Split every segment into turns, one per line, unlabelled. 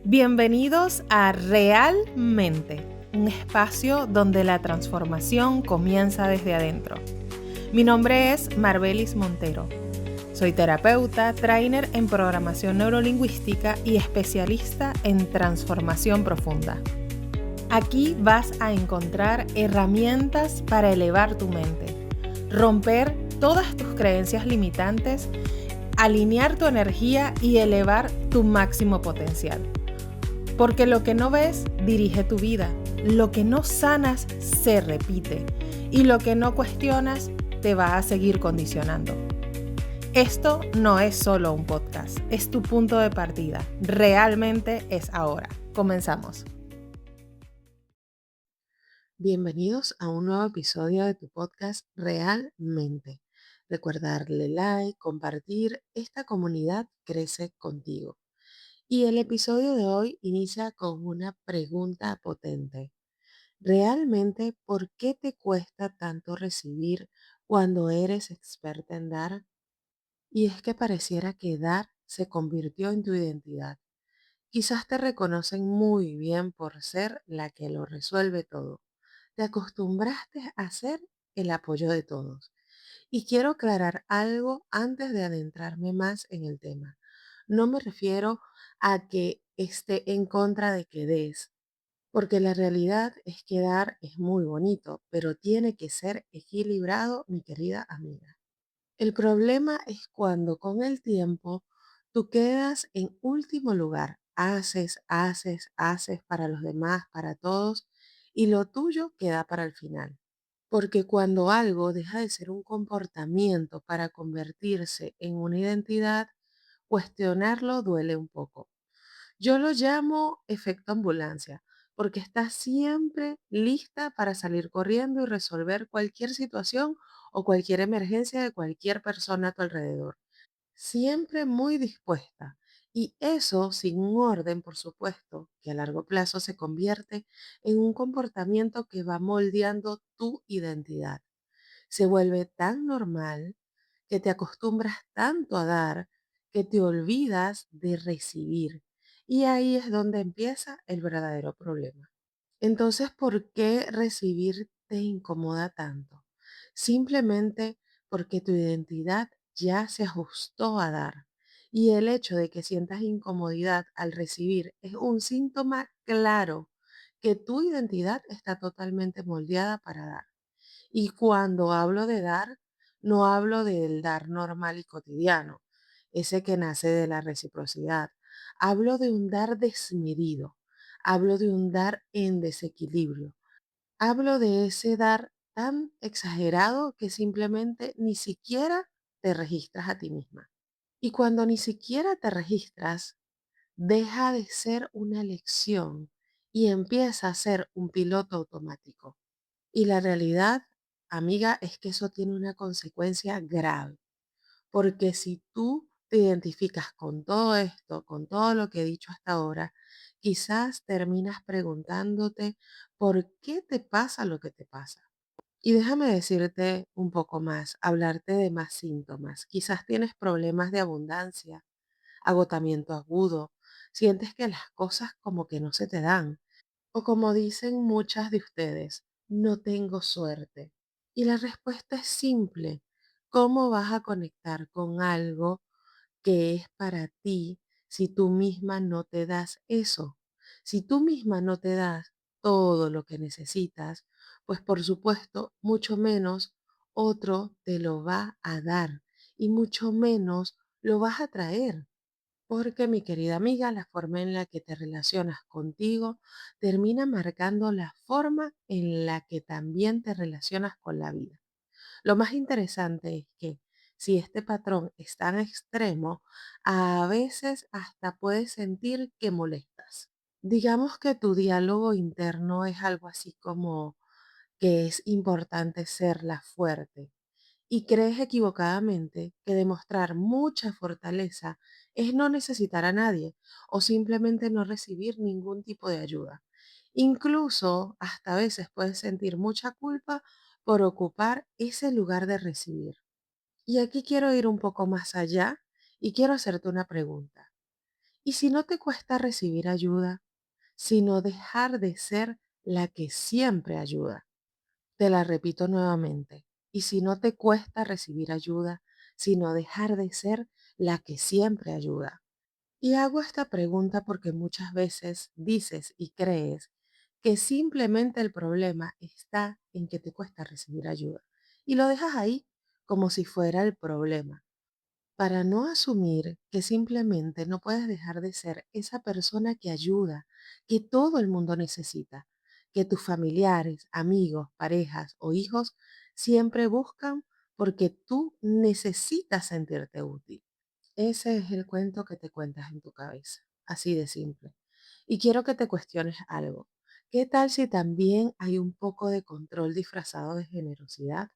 Bienvenidos a Realmente, un espacio donde la transformación comienza desde adentro. Mi nombre es Marbelis Montero. Soy terapeuta, trainer en programación neurolingüística y especialista en transformación profunda. Aquí vas a encontrar herramientas para elevar tu mente, romper todas tus creencias limitantes, alinear tu energía y elevar tu máximo potencial. Porque lo que no ves dirige tu vida, lo que no sanas se repite y lo que no cuestionas te va a seguir condicionando. Esto no es solo un podcast, es tu punto de partida. Realmente es ahora. Comenzamos.
Bienvenidos a un nuevo episodio de tu podcast Realmente. Recuerda darle like, compartir, esta comunidad crece contigo. Y el episodio de hoy inicia con una pregunta potente. ¿Realmente por qué te cuesta tanto recibir cuando eres experta en dar? Y es que pareciera que dar se convirtió en tu identidad. Quizás te reconocen muy bien por ser la que lo resuelve todo. Te acostumbraste a ser el apoyo de todos. Y quiero aclarar algo antes de adentrarme más en el tema. No me refiero a que esté en contra de que des, porque la realidad es que dar es muy bonito, pero tiene que ser equilibrado, mi querida amiga. El problema es cuando con el tiempo tú quedas en último lugar. Haces para los demás, para todos, y lo tuyo queda para el final. Porque cuando algo deja de ser un comportamiento para convertirse en una identidad, cuestionarlo duele un poco. Yo lo llamo efecto ambulancia, porque estás siempre lista para salir corriendo y resolver cualquier situación o cualquier emergencia de cualquier persona a tu alrededor. Siempre muy dispuesta. Y eso sin un orden, por supuesto, que a largo plazo se convierte en un comportamiento que va moldeando tu identidad. Se vuelve tan normal que te acostumbras tanto a dar que te olvidas de recibir. Y ahí es donde empieza el verdadero problema. Entonces, ¿por qué recibir te incomoda tanto? Simplemente porque tu identidad ya se ajustó a dar. Y el hecho de que sientas incomodidad al recibir es un síntoma claro que tu identidad está totalmente moldeada para dar. Y cuando hablo de dar, no hablo del dar normal y cotidiano, ese que nace de la reciprocidad. Hablo de un dar desmedido, hablo de un dar en desequilibrio, hablo de ese dar tan exagerado que simplemente ni siquiera te registras a ti misma. Y cuando ni siquiera te registras, deja de ser una elección y empieza a ser un piloto automático. Y la realidad, amiga, es que eso tiene una consecuencia grave, porque si tú te identificas con todo esto, con todo lo que he dicho hasta ahora, quizás terminas preguntándote por qué te pasa lo que te pasa. Y déjame decirte un poco más, hablarte de más síntomas. Quizás tienes problemas de abundancia, agotamiento agudo, sientes que las cosas como que no se te dan. O como dicen muchas de ustedes, no tengo suerte. Y la respuesta es simple. ¿Cómo vas a conectar con algo que es para ti si tú misma no te das eso? Si tú misma no te das todo lo que necesitas, pues por supuesto, mucho menos otro te lo va a dar y mucho menos lo vas a traer. Porque, mi querida amiga, la forma en la que te relacionas contigo termina marcando la forma en la que también te relacionas con la vida. Lo más interesante es que si este patrón es tan extremo, a veces hasta puedes sentir que molestas. Digamos que tu diálogo interno es algo así como que es importante ser la fuerte y crees equivocadamente que demostrar mucha fortaleza es no necesitar a nadie o simplemente no recibir ningún tipo de ayuda. Incluso hasta a veces puedes sentir mucha culpa por ocupar ese lugar de recibir. Y aquí quiero ir un poco más allá y quiero hacerte una pregunta. Y si no te cuesta recibir ayuda, sino dejar de ser la que siempre ayuda. Te la repito nuevamente. Y si no te cuesta recibir ayuda, sino dejar de ser la que siempre ayuda. Y hago esta pregunta porque muchas veces dices y crees que simplemente el problema está en que te cuesta recibir ayuda. Y lo dejas ahí como si fuera el problema, para no asumir que simplemente no puedes dejar de ser esa persona que ayuda, que todo el mundo necesita, que tus familiares, amigos, parejas o hijos siempre buscan porque tú necesitas sentirte útil. Ese es el cuento que te cuentas en tu cabeza, así de simple. Y quiero que te cuestiones algo. ¿Qué tal si también hay un poco de control disfrazado de generosidad?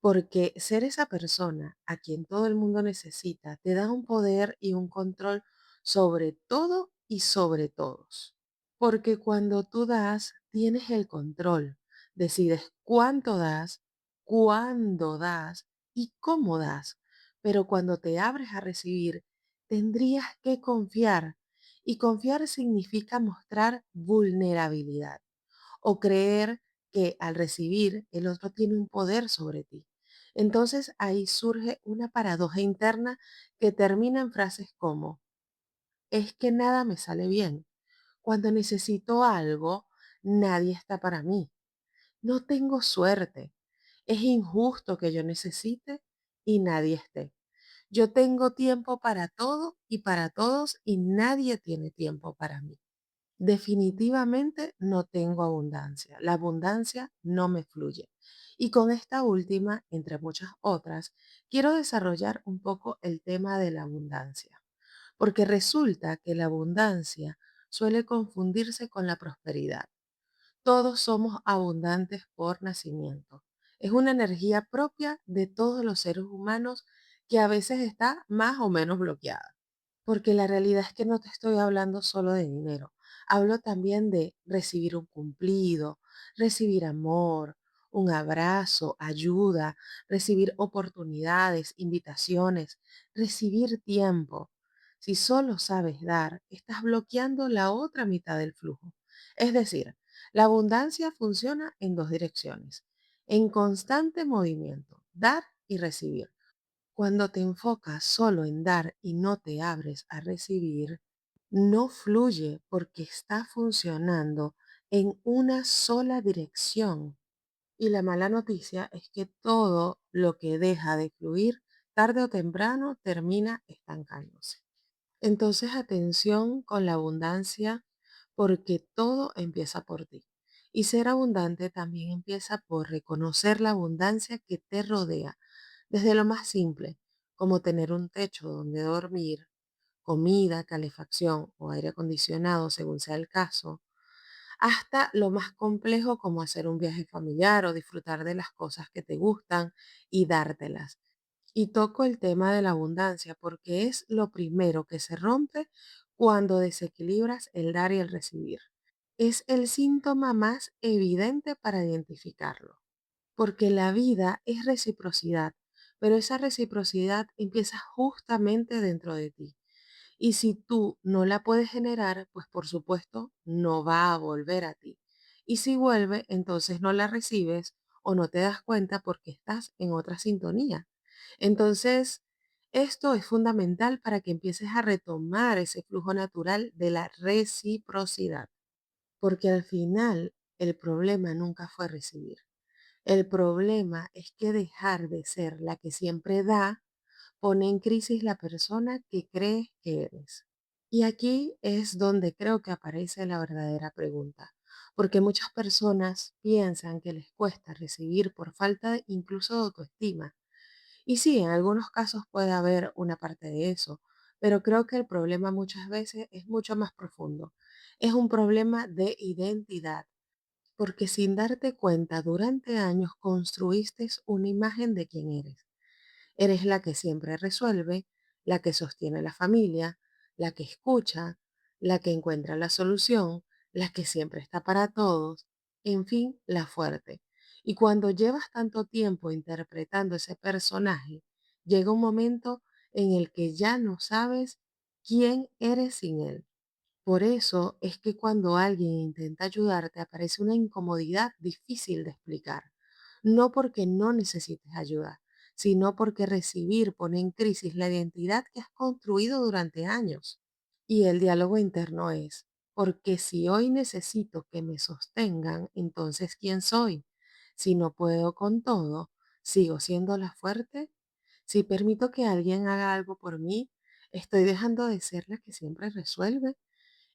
Porque ser esa persona a quien todo el mundo necesita te da un poder y un control sobre todo y sobre todos. Porque cuando tú das, tienes el control. Decides cuánto das, cuándo das y cómo das. Pero cuando te abres a recibir, tendrías que confiar. Y confiar significa mostrar vulnerabilidad o creer que al recibir el otro tiene un poder sobre ti. Entonces ahí surge una paradoja interna que termina en frases como, es que nada me sale bien. Cuando necesito algo, nadie está para mí. No tengo suerte. Es injusto que yo necesite y nadie esté. Yo tengo tiempo para todo y para todos y nadie tiene tiempo para mí. Definitivamente no tengo abundancia. La abundancia no me fluye. Y con esta última, entre muchas otras, quiero desarrollar un poco el tema de la abundancia, porque resulta que la abundancia suele confundirse con la prosperidad. Todos somos abundantes por nacimiento. Es una energía propia de todos los seres humanos que a veces está más o menos bloqueada. Porque la realidad es que no te estoy hablando solo de dinero. Hablo también de recibir un cumplido, recibir amor, un abrazo, ayuda, recibir oportunidades, invitaciones, recibir tiempo. Si solo sabes dar, estás bloqueando la otra mitad del flujo. Es decir, la abundancia funciona en dos direcciones, en constante movimiento, dar y recibir. Cuando te enfocas solo en dar y no te abres a recibir, no fluye porque está funcionando en una sola dirección. Y la mala noticia es que todo lo que deja de fluir, tarde o temprano, termina estancándose. Entonces, atención con la abundancia porque todo empieza por ti. Y ser abundante también empieza por reconocer la abundancia que te rodea, desde lo más simple, como tener un techo donde dormir, comida, calefacción o aire acondicionado, según sea el caso, hasta lo más complejo como hacer un viaje familiar o disfrutar de las cosas que te gustan y dártelas. Y toco el tema de la abundancia porque es lo primero que se rompe cuando desequilibras el dar y el recibir. Es el síntoma más evidente para identificarlo, porque la vida es reciprocidad, pero esa reciprocidad empieza justamente dentro de ti. Y si tú no la puedes generar, pues por supuesto no va a volver a ti. Y si vuelve, entonces no la recibes o no te das cuenta porque estás en otra sintonía. Entonces, esto es fundamental para que empieces a retomar ese flujo natural de la reciprocidad, porque al final el problema nunca fue recibir. El problema es que dejar de ser la que siempre da pone en crisis la persona que crees que eres. Y aquí es donde creo que aparece la verdadera pregunta, porque muchas personas piensan que les cuesta recibir por falta incluso de autoestima. Y sí, en algunos casos puede haber una parte de eso, pero creo que el problema muchas veces es mucho más profundo. Es un problema de identidad, porque sin darte cuenta durante años construiste una imagen de quién eres. Eres la que siempre resuelve, la que sostiene la familia, la que escucha, la que encuentra la solución, la que siempre está para todos, en fin, la fuerte. Y cuando llevas tanto tiempo interpretando ese personaje, llega un momento en el que ya no sabes quién eres sin él. Por eso es que cuando alguien intenta ayudarte aparece una incomodidad difícil de explicar. No porque no necesites ayuda, sino porque recibir pone en crisis la identidad que has construido durante años. Y el diálogo interno es, porque si hoy necesito que me sostengan, entonces ¿quién soy? Si no puedo con todo, ¿sigo siendo la fuerte? Si permito que alguien haga algo por mí, estoy dejando de ser la que siempre resuelve.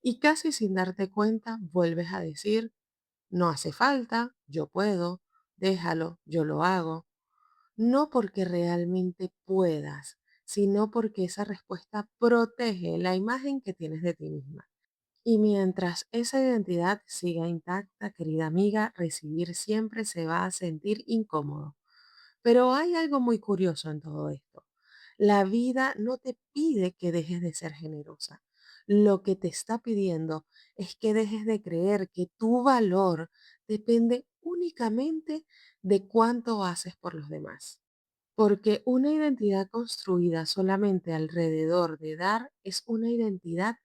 Y casi sin darte cuenta, vuelves a decir, no hace falta, yo puedo, déjalo, yo lo hago. No porque realmente puedas, sino porque esa respuesta protege la imagen que tienes de ti misma. Y mientras esa identidad siga intacta, querida amiga, recibir siempre se va a sentir incómodo. Pero hay algo muy curioso en todo esto. La vida no te pide que dejes de ser generosa. Lo que te está pidiendo es que dejes de creer que tu valor depende únicamente de cuánto haces por los demás. Porque una identidad construida solamente alrededor de dar es una identidad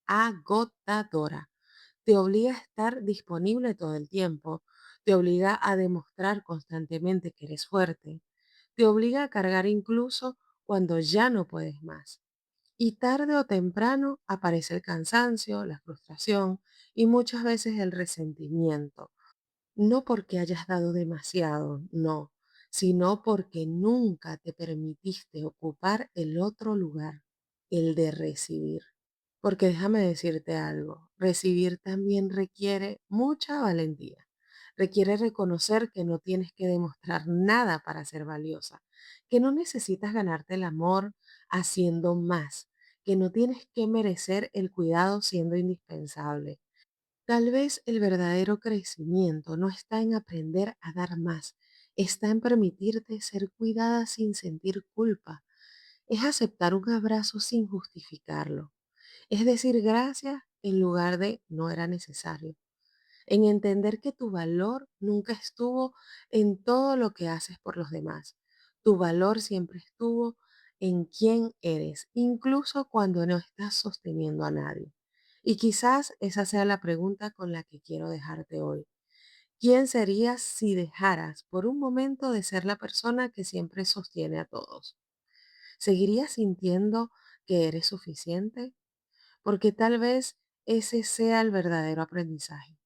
agotadora. Te obliga a estar disponible todo el tiempo, te obliga a demostrar constantemente que eres fuerte, te obliga a cargar incluso cuando ya no puedes más. Y tarde o temprano aparece el cansancio, la frustración y muchas veces el resentimiento. No porque hayas dado demasiado, no, sino porque nunca te permitiste ocupar el otro lugar, el de recibir. Porque déjame decirte algo, recibir también requiere mucha valentía. Requiere reconocer que no tienes que demostrar nada para ser valiosa, que no necesitas ganarte el amor haciendo más, que no tienes que merecer el cuidado siendo indispensable. Tal vez el verdadero crecimiento no está en aprender a dar más, está en permitirte ser cuidada sin sentir culpa. Es aceptar un abrazo sin justificarlo. Es decir gracias en lugar de no era necesario. En entender que tu valor nunca estuvo en todo lo que haces por los demás. Tu valor siempre estuvo en quién eres, incluso cuando no estás sosteniendo a nadie. Y quizás esa sea la pregunta con la que quiero dejarte hoy. ¿Quién serías si dejaras por un momento de ser la persona que siempre sostiene a todos? ¿Seguirías sintiendo que eres suficiente? Porque tal vez ese sea el verdadero aprendizaje.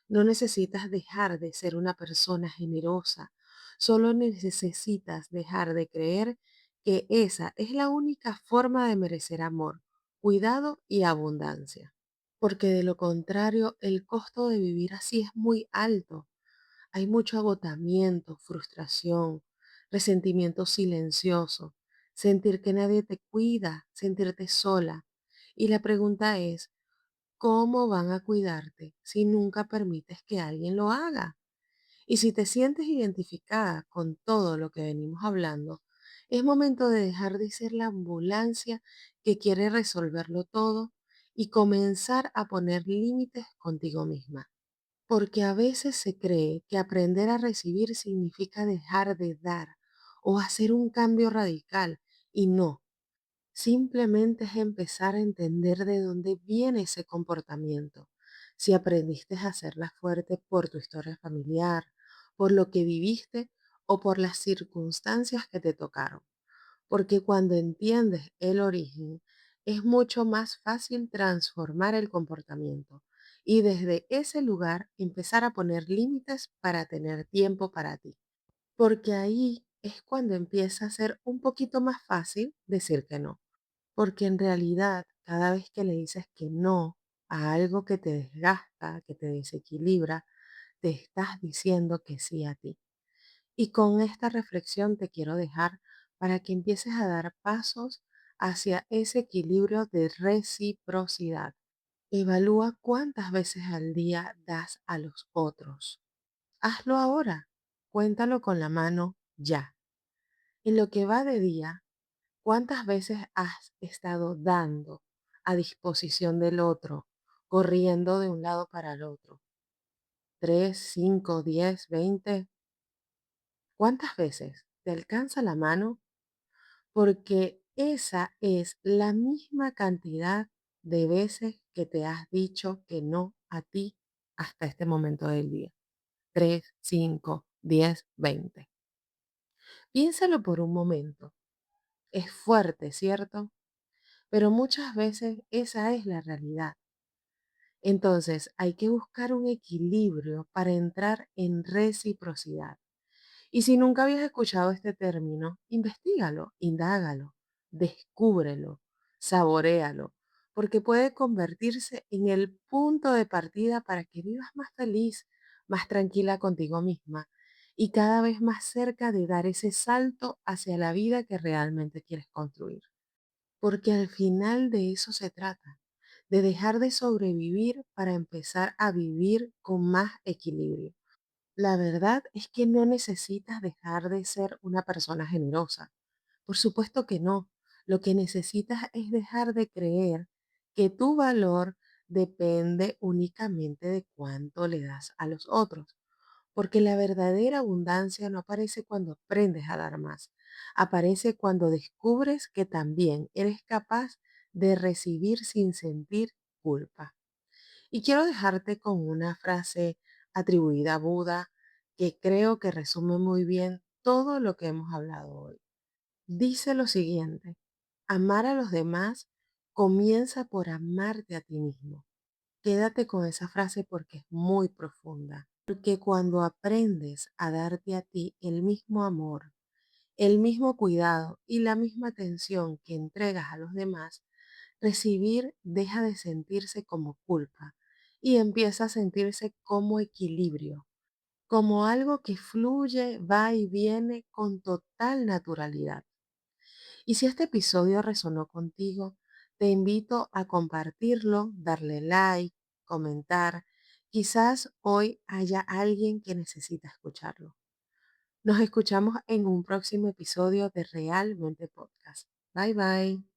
No necesitas dejar de ser una persona generosa, solo necesitas dejar de creer que esa es la única forma de merecer amor, cuidado y abundancia. Porque de lo contrario, el costo de vivir así es muy alto. Hay mucho agotamiento, frustración, resentimiento silencioso, sentir que nadie te cuida, sentirte sola. Y la pregunta es, ¿cómo van a cuidarte si nunca permites que alguien lo haga? Y si te sientes identificada con todo lo que venimos hablando, es momento de dejar de ser la ambulancia que quiere resolverlo todo y comenzar a poner límites contigo misma. Porque a veces se cree que aprender a recibir significa dejar de dar o hacer un cambio radical y no. Simplemente es empezar a entender de dónde viene ese comportamiento. Si aprendiste a hacerla fuerte por tu historia familiar, por lo que viviste o por las circunstancias que te tocaron. Porque cuando entiendes el origen, es mucho más fácil transformar el comportamiento y desde ese lugar empezar a poner límites para tener tiempo para ti. Porque ahí es cuando empieza a ser un poquito más fácil decir que no. Porque en realidad, cada vez que le dices que no a algo que te desgasta, que te desequilibra, te estás diciendo que sí a ti. Y con esta reflexión te quiero dejar para que empieces a dar pasos hacia ese equilibrio de reciprocidad. Evalúa cuántas veces al día das a los otros. Hazlo ahora. Cuéntalo con la mano ya. En lo que va de día, ¿cuántas veces has estado dando a disposición del otro, corriendo de un lado para el otro? ¿3, 5, 10, 20? ¿Cuántas veces te alcanza la mano? Porque Esa es la misma cantidad de veces que te has dicho que no a ti hasta este momento del día. 3, 5, 10, 20. Piénsalo por un momento. Es fuerte, ¿cierto? Pero muchas veces esa es la realidad. Entonces hay que buscar un equilibrio para entrar en reciprocidad. Y si nunca habías escuchado este término, investígalo, indágalo, descúbrelo, saboréalo, porque puede convertirse en el punto de partida para que vivas más feliz, más tranquila contigo misma y cada vez más cerca de dar ese salto hacia la vida que realmente quieres construir. Porque al final de eso se trata, de dejar de sobrevivir para empezar a vivir con más equilibrio. La verdad es que no necesitas dejar de ser una persona generosa. Por supuesto que no. Lo que necesitas es dejar de creer que tu valor depende únicamente de cuánto le das a los otros. Porque la verdadera abundancia no aparece cuando aprendes a dar más. Aparece cuando descubres que también eres capaz de recibir sin sentir culpa. Y quiero dejarte con una frase atribuida a Buda que creo que resume muy bien todo lo que hemos hablado hoy. Dice lo siguiente: amar a los demás comienza por amarte a ti mismo. Quédate con esa frase porque es muy profunda. Porque cuando aprendes a darte a ti el mismo amor, el mismo cuidado y la misma atención que entregas a los demás, recibir deja de sentirse como culpa y empieza a sentirse como equilibrio, como algo que fluye, va y viene con total naturalidad. Y si este episodio resonó contigo, te invito a compartirlo, darle like, comentar. Quizás hoy haya alguien que necesita escucharlo. Nos escuchamos en un próximo episodio de Realmente Podcast. Bye bye.